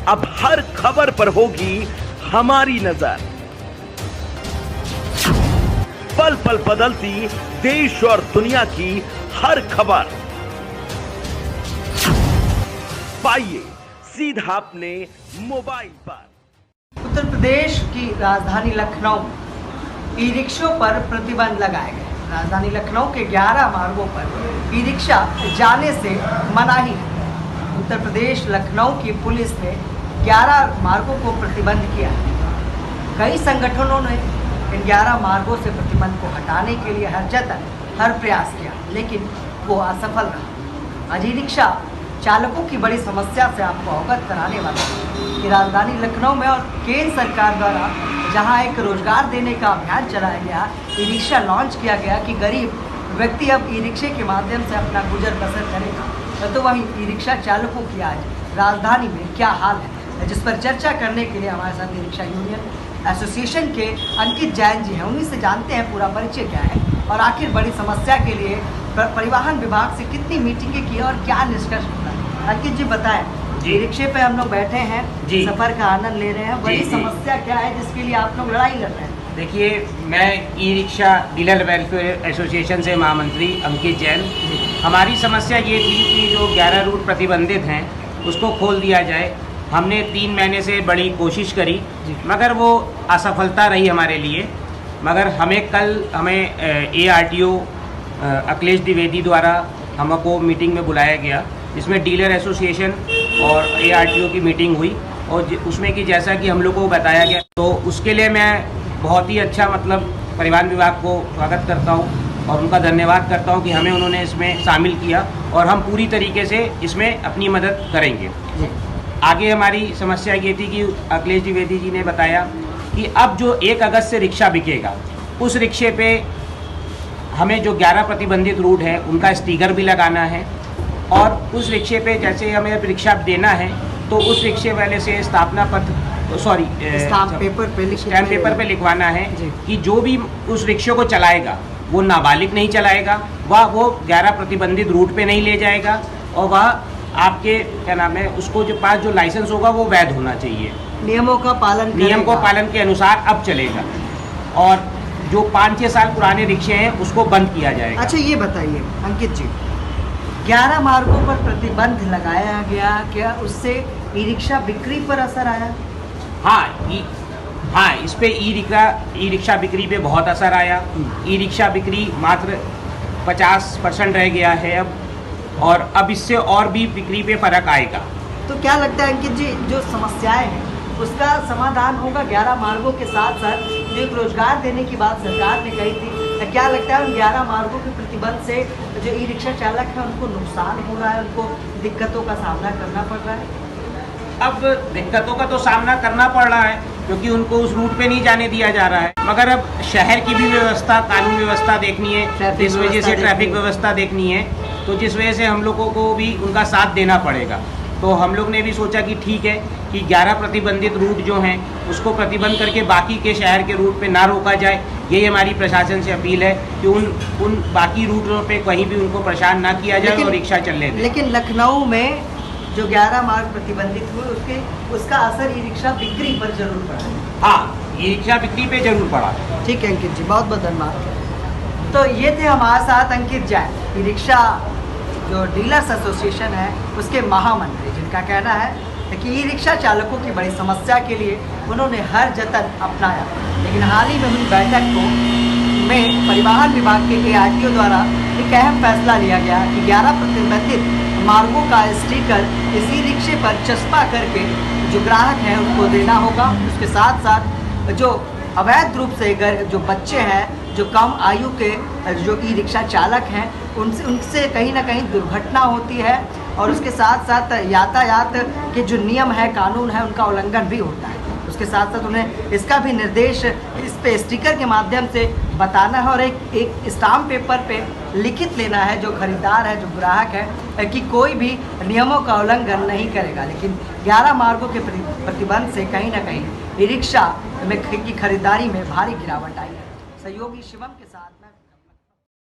अब हर खबर पर होगी हमारी नजर। पल पल बदलती देश और दुनिया की हर खबर पाइए सीधा अपने मोबाइल पर। उत्तर प्रदेश की राजधानी लखनऊ में ई रिक्शों पर प्रतिबंध लगाए गए। राजधानी लखनऊ के 11 मार्गों पर ई रिक्शा जाने से मनाही है। उत्तर प्रदेश लखनऊ की पुलिस ने 11 मार्गों को प्रतिबंध किया है। कई संगठनों ने इन 11 मार्गों से प्रतिबंध को हटाने के लिए हर जतन हर प्रयास किया, लेकिन वो असफल रहा। आज ई रिक्शा चालकों की बड़ी समस्या से आपको अवगत कराने वाला है कि राजधानी लखनऊ में और केंद्र सरकार द्वारा जहां एक रोजगार देने का अभियान चलाया गया, ई रिक्शा लॉन्च किया गया कि गरीब व्यक्ति अब ई रिक्शे के माध्यम से अपना गुजर बसर करेगा, तो वहीं ई रिक्शा चालकों की आज राजधानी में क्या हाल है, जिस पर चर्चा करने के लिए हमारे साथ ई रिक्शा यूनियन एसोसिएशन के अंकित जैन जी हैं। उन्हीं से जानते हैं पूरा परिचय क्या है और आखिर बड़ी समस्या के लिए परिवहन विभाग से कितनी मीटिंगें की और क्या निष्कर्ष निकला। अंकित जी बताएं, ई रिक्शे पे हम लोग बैठे हैं, सफर का आनंद ले रहे हैं, बड़ी समस्या क्या है जिसके लिए आप लोग लड़ाई लड़ रहे हैं? देखिए, मैं e rickshaw dealer welfare association से महामंत्री अंकित जैन। हमारी समस्या ये थी कि जो 11 रूट प्रतिबंधित हैं उसको खोल दिया जाए। हमने 3 महीने से बड़ी कोशिश करी, मगर वो असफलता रही हमारे लिए। मगर हमें ARTO अखिलेश द्विवेदी द्वारा हमको मीटिंग में बुलाया गया, जिसमें डीलर एसोसिएशन और ARTO की मीटिंग हुई और उसमें कि जैसा कि हम लोग को बताया गया, तो उसके लिए मैं बहुत ही अच्छा परिवहन विभाग को स्वागत करता हूं और उनका धन्यवाद करता हूं कि हमें उन्होंने इसमें शामिल किया और हम पूरी तरीके से इसमें अपनी मदद करेंगे। आगे हमारी समस्या ये थी कि अखिलेश द्विवेदी जी ने बताया कि अब जो 1 अगस्त से रिक्शा बिकेगा, उस रिक्शे पे हमें जो 11 प्रतिबंधित रूट है उनका स्टिकर भी लगाना है और उस रिक्शे पे जैसे हमें रिक्शा देना है तो उस रिक्शे वाले से स्टाम्प पेपर पे लिखवाना है कि जो भी उस रिक्शे को चलाएगा वो नाबालिग नहीं चलाएगा, वो 11 प्रतिबंधित रूट पे नहीं ले जाएगा और वह आपके उसको जो पास जो लाइसेंस होगा वो वैध होना चाहिए। नियम को पालन के अनुसार अब चलेगा और जो 5-6 साल पुराने रिक्शे हैं उसको बंद किया जाएगा। अच्छा, ये बताइए अंकित जी, 11 मार्गों पर प्रतिबंध लगाया गया, क्या उससे ई रिक्शा बिक्री पर असर आया? हाँ, इस पे ई रिक्शा बिक्री पे बहुत असर आया। ई रिक्शा बिक्री मात्र 50% रह गया है अब, और अब इससे और भी बिक्री पे फर्क आएगा। तो क्या लगता है अंकित जी, जो समस्याएं हैं उसका समाधान होगा 11 मार्गों के साथ साथ जो एक रोजगार देने की बात सरकार ने कही थी, तो क्या लगता है उन 11 मार्गों के प्रतिबंध से जो ई रिक्शा चालक है उनको नुकसान हो रहा है, उनको दिक्कतों का सामना करना पड़ रहा है? अब दिक्कतों का तो सामना करना पड़ रहा है क्योंकि उनको उस रूट पे नहीं जाने दिया जा रहा है, मगर अब शहर की भी व्यवस्था, कानून व्यवस्था देखनी है, जिस वजह से ट्रैफिक व्यवस्था देखनी है, तो जिस वजह से हम लोगों को भी उनका साथ देना पड़ेगा। तो हम लोग ने भी सोचा कि ठीक है कि 11 प्रतिबंधित रूट जो हैं उसको प्रतिबंध करके बाकी के शहर के रूट पे ना रोका जाए। यही हमारी प्रशासन से अपील है कि उन बाकी रूटों पे कहीं भी उनको परेशान ना किया जाए और रिक्शा चलने दें। लेकिन लखनऊ में जो 11 मार्ग प्रतिबंधित हुए उसका असर ई रिक्शा बिक्री पर जरूर पड़ा। हाँ, ई रिक्शा बिक्री पे जरूर पड़ा। ठीक है अंकित जी, बहुत बहुत धन्यवाद। तो ये थे हमारे साथ अंकित जैन, ई रिक्शा जो डीलर्स एसोसिएशन है उसके महामंत्री, जिनका कहना है कि ई रिक्शा चालकों की बड़ी समस्या के लिए उन्होंने हर जतन अपनाया, लेकिन हाल ही में हुई बैठक में परिवहन विभाग के ARTO द्वारा एक अहम फैसला लिया गया कि 11 प्रतिबंधित मार्गों का स्टिकर इस ई रिक्शे पर चस्पा करके जो ग्राहक हैं उनको देना होगा। उसके साथ साथ जो अवैध रूप से जो बच्चे हैं, जो कम आयु के जो ई रिक्शा चालक हैं, उनसे कहीं ना कहीं दुर्घटना होती है और उसके साथ साथ यातायात के जो नियम है, कानून है, उनका उल्लंघन भी होता है। उसके साथ साथ उन्हें इसका भी निर्देश इस पे स्टिकर के माध्यम से बताना है और एक स्टाम्प पेपर पे लिखित लेना है जो खरीदार है, जो ग्राहक है, कि कोई भी नियमों का उल्लंघन नहीं करेगा। लेकिन 11 मार्गों के प्रतिबंध से कहीं ना कहीं ई रिक्शा की खरीदारी में भारी गिरावट आई है। सहयोगी शिवम के साथ